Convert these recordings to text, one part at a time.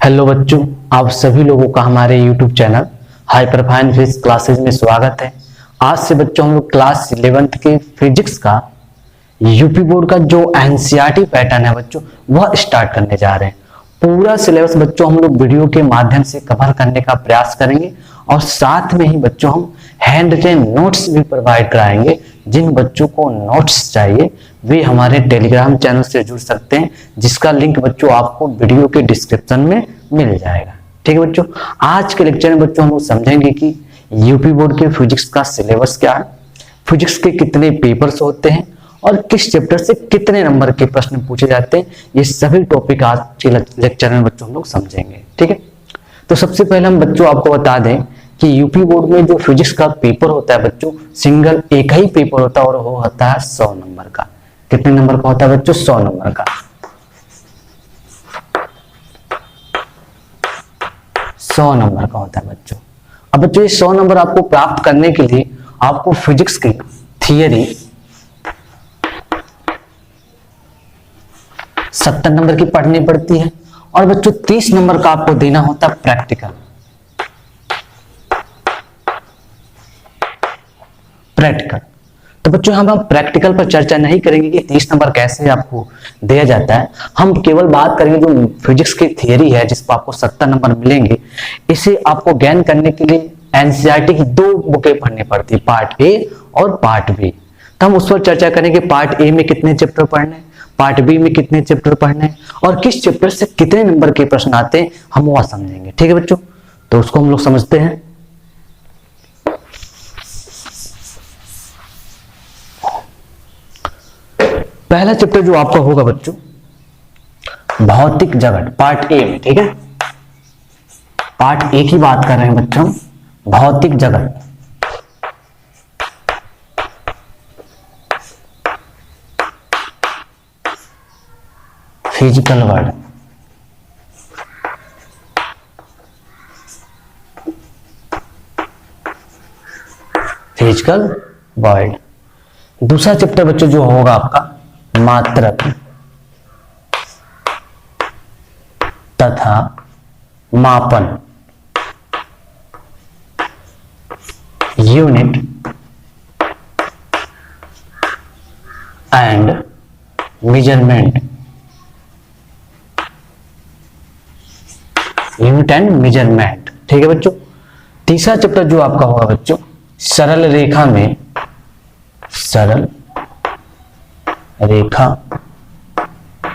Hello बच्चों, आप सभी लोगों का हमारे YouTube channel hyperfine physics classes में स्वागत है। आज से बच्चों हम लोग क्लास 11th के फिजिक्स का यूपी बोर्ड का जो एनसीईआरटी पैटर्न है बच्चों वह स्टार्ट करने जा रहे हैं। पूरा सिलेबस बच्चों हम लोग वीडियो के माध्यम से कवर करने का प्रयास करेंगे और साथ में ही बच्चों हम हैंड रिटन नोट्स भी प्रोवाइड कराएंगे। जिन बच्चों को नोट्स चाहिए वे हमारे टेलीग्राम चैनल से जुड़ सकते हैं, जिसका लिंक बच्चों आपको वीडियो के डिस्क्रिप्शन में मिल जाएगा। ठीक है बच्चों, आज के लेक्चर में बच्चों हम लोग समझेंगे कि यूपी बोर्ड के फिजिक्स का सिलेबस क्या है, फिजिक्स के कितने पेपर्स होते हैं और किस चैप्टर से कितने नंबर के प्रश्न पूछे जाते हैं। ये सभी टॉपिक आज के लेक्चर में बच्चों हम लोग समझेंगे। ठीक है, तो सबसे पहले हम बच्चों आपको बता दें कि यूपी बोर्ड में जो फिजिक्स का पेपर होता है बच्चों, सिंगल एक ही पेपर होता है और वो होता है 100 नंबर का। कितने नंबर का होता है बच्चों? 100 नंबर का। 100 नंबर का होता है बच्चों। अब बच्चों ये 100 नंबर आपको प्राप्त करने के लिए आपको फिजिक्स की थियरी 70 नंबर की पढ़नी पड़ती है और बच्चों 30 नंबर का आपको देना होता है प्रैक्टिकल। तो बच्चों हम प्रैक्टिकल पर चर्चा नहीं करेंगे कि 30 नंबर कैसे आपको दिया जाता है। हम केवल बात करेंगे जो फिजिक्स की थियरी है जिस पर आपको 70 नंबर मिलेंगे। इसे आपको ज्ञान करने के लिए एनसीईआरटी की 2 बुकें पढ़नी पड़ती है, पार्ट ए और पार्ट बी। तो हम उस पर चर्चा करेंगे पार्ट ए में कितने चैप्टर पढ़ने, पार्ट बी में कितने चैप्टर पढ़ने और किस चैप्टर से कितने नंबर के प्रश्न आते हैं हम वह समझेंगे। ठीक है बच्चों, तो उसको हम लोग समझते हैं। पहला चैप्टर जो आपका होगा बच्चों भौतिक जगत, पार्ट ए में। ठीक है, पार्ट ए की बात कर रहे हैं बच्चों, भौतिक जगत। Physical world. Physical world. दूसरा चैप्टर बच्चों जो होगा आपका मात्रक तथा मापन, unit and measurement. Unit and measurement. ठीक है बच्चों। तीसरा चैप्टर जो आपका होगा बच्चों सरल रेखा में, सरल रेखा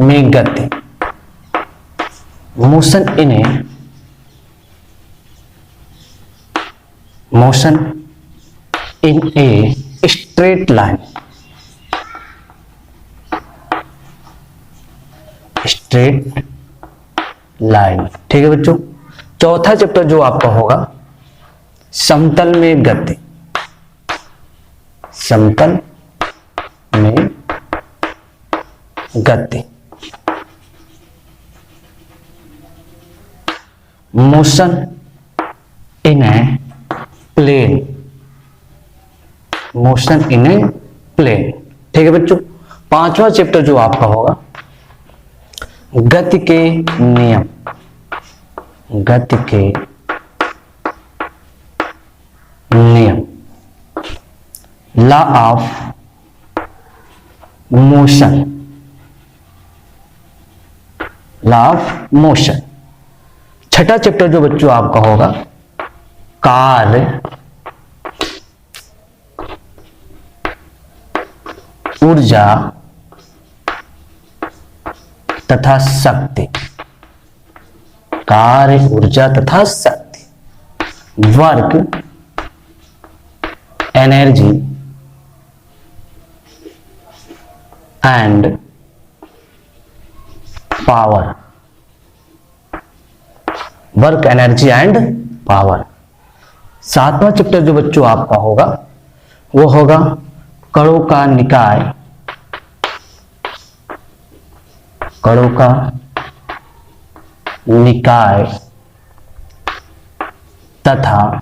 में गति, motion in a straight line. Straight line. ठीक है बच्चों। चौथा चैप्टर जो आपका होगा समतल में गति, समतल में गति, motion in a plane, motion in a plane. ठीक है बच्चों। पांचवा चैप्टर जो आपका होगा गति के नियम, गति के नियम, law of motion, law of motion. छठा चैप्टर जो बच्चों आपका होगा कार्य, ऊर्जा तथा शक्ति, कार्य ऊर्जा तथा शक्ति, work energy and power, work energy and power. सातवां चैप्टर जो बच्चों आपका होगा वो होगा कणों का निकाय, कणों का निकाय तथा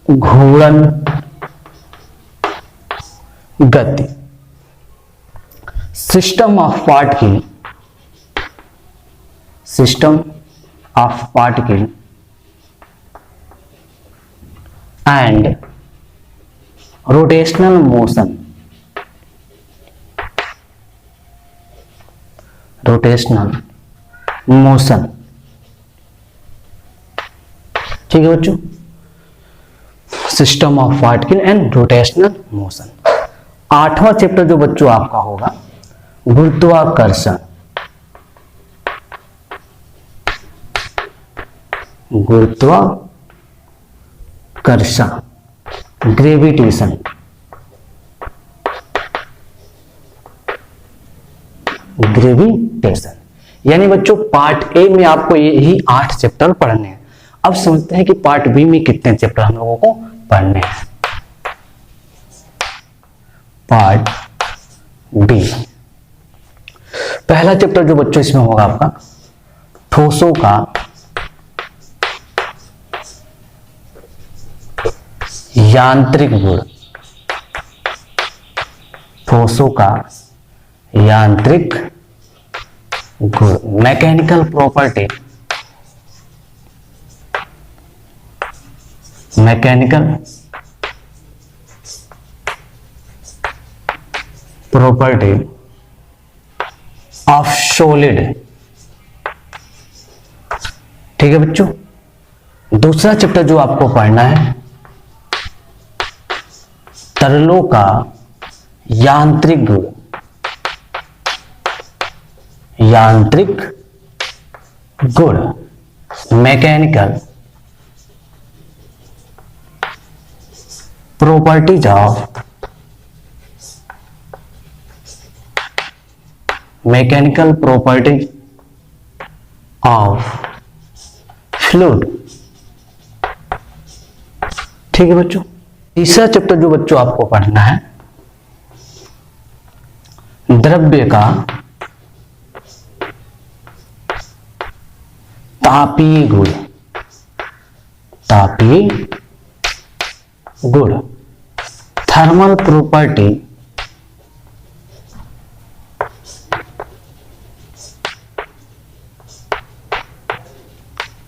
घूर्णन गति। System of particle system of particle and rotational motion, rotational motion. ठीक है बच्चों, system of particle and rotational motion. 8वां चैप्टर जो बच्चों आपका होगा गुरुत्वाकर्षण, गुरुत्वाकर्षण, ग्रेविटेशन। ग्रेविटेशन यानी बच्चों पार्ट ए में आपको यही 8 चैप्टर पढ़ने हैं। अब समझते हैं कि पार्ट बी में कितने चैप्टर हम लोगों को पढ़ने हैं। पार्ट बी, पहला चैप्टर जो बच्चों इसमें होगा आपका ठोसों का यांत्रिक गुण, ठोसों का यांत्रिक गुण, mechanical property, mechanical property of solid. ठीक है बच्चों, दूसरा चैप्टर जो आपको पढ़ना है तरलों का यांत्रिक गुण, यांत्रिक गुण, mechanical properties of, mechanical properties of fluid. ठीक है बच्चों, तीसरा चैप्टर जो बच्चों आपको पढ़ना है द्रव्य का तापीय गुण, तापीय गुण, thermal property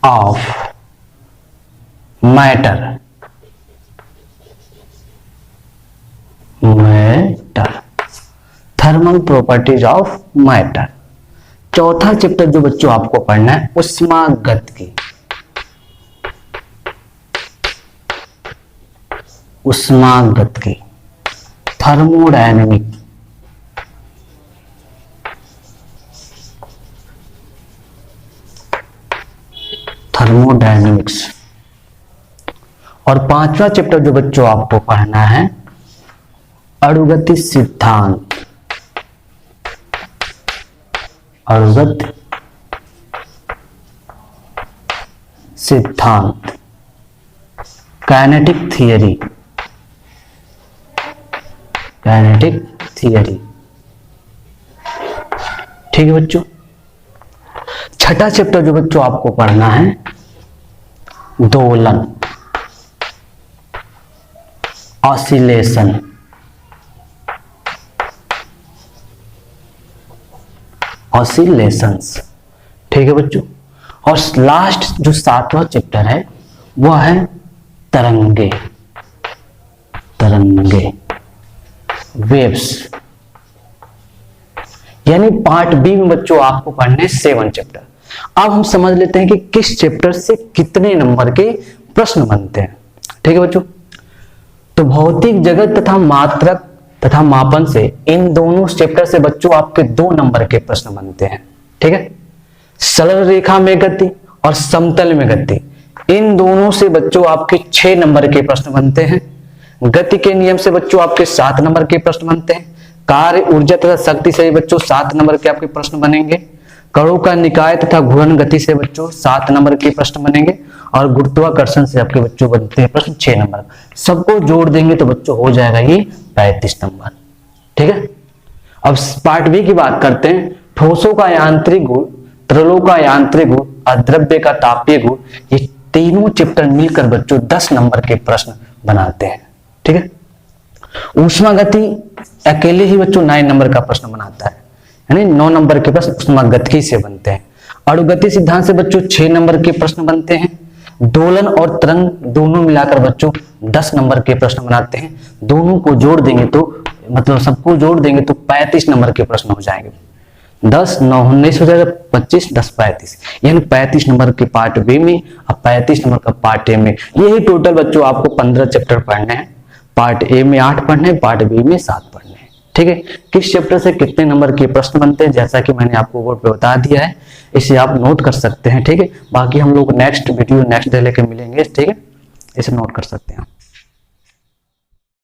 of matter, matter, thermal properties of matter. चौथा चैप्टर जो बच्चों आपको पढ़ना है ऊष्मागतिकी, ऊष्मागतिकी, थर्मोडायनेमिक, थर्मोडायनेमिक्स। और पांचवा चैप्टर जो बच्चों आपको पढ़ना है अणुगति सिद्धांत, अणुगति सिद्धांत, काइनेटिक थियरी, काइनेटिक थियरी। ठीक है बच्चों, छठा चैप्टर जो बच्चों आपको पढ़ना है दोलन, ऑसिलेशन, ऑसिलेशंस। ठीक है बच्चों, और लास्ट जो 7वां चैप्टर है वह है तरंगे, तरंगे, वेव्स। यानी पार्ट बी में बच्चों आपको पढ़ने 7 चैप्टर। अब हम समझ लेते हैं कि किस चैप्टर से कितने नंबर के प्रश्न बनते हैं। ठीक है बच्चों, तो भौतिक जगत तथा मात्रक तथा मापन से इन दोनों चैप्टर से बच्चों आपके 2 नंबर के प्रश्न बनते हैं। ठीक है, सरल रेखा में गति और समतल में गति, इन दोनों से बच्चों आपके 6 नंबर के प्रश्न बनते हैं। गति के नियम से बच्चों आपके 7 नंबर के प्रश्न बनते हैं। कार्य, ऊर्जा तथा शक्ति से बच्चों 7 नंबर के आपके प्रश्न बनेंगे। कणों का निकाय तथा घूर्णन गति से बच्चों 7 नंबर के प्रश्न बनेंगे। और गुरुत्वाकर्षण से आपके बच्चों बनते हैं प्रश्न 6 नंबर। सबको जोड़ देंगे तो बच्चों हो जाएगा ये 35 नंबर। ठीक है, अब पार्ट बी की बात करते हैं। ठोसों का यांत्रिक गुण, तरलों का यांत्रिक गुण, अद्रव्य का तापीय गुण, ये तीनों चैप्टर मिलकर बच्चों 10 नंबर के प्रश्न बनाते हैं। ठीक है, ऊष्मागति अकेले ही बच्चों 9 नंबर का प्रश्न बनाता है, यानी 9 नंबर के प्रश्न ऊष्मागतिकी से बनते हैं। अणुगति सिद्धांत से बच्चों 6 नंबर के प्रश्न बनते हैं। दोलन और तरंग दोनों मिलाकर बच्चों 10 नंबर के प्रश्न बनाते हैं। दोनों को जोड़ देंगे तो मतलब सबको जोड़ देंगे तो 35 नंबर के प्रश्न हो जाएंगे। 10 9 19 हो जाएगा, 25 10 35, यानी 35 नंबर के पार्ट बी में और 35 नंबर का पार्ट ए में। यही टोटल बच्चों आपको 15 चैप्टर पढ़ने हैं। पार्ट ए में 8 पढ़ने हैं, पार्ट बी में 7 पढ़ने हैं। ठीक है, किस चैप्टर से कितने नंबर के प्रश्न बनते हैं जैसा कि मैंने आपको बोर्ड पे बता दिया है, इसे आप नोट कर सकते हैं। ठीक है, बाकी हम लोग नेक्स्ट वीडियो नेक्स्ट डे लेकर मिलेंगे। ठीक है, इसे नोट कर सकते हैं।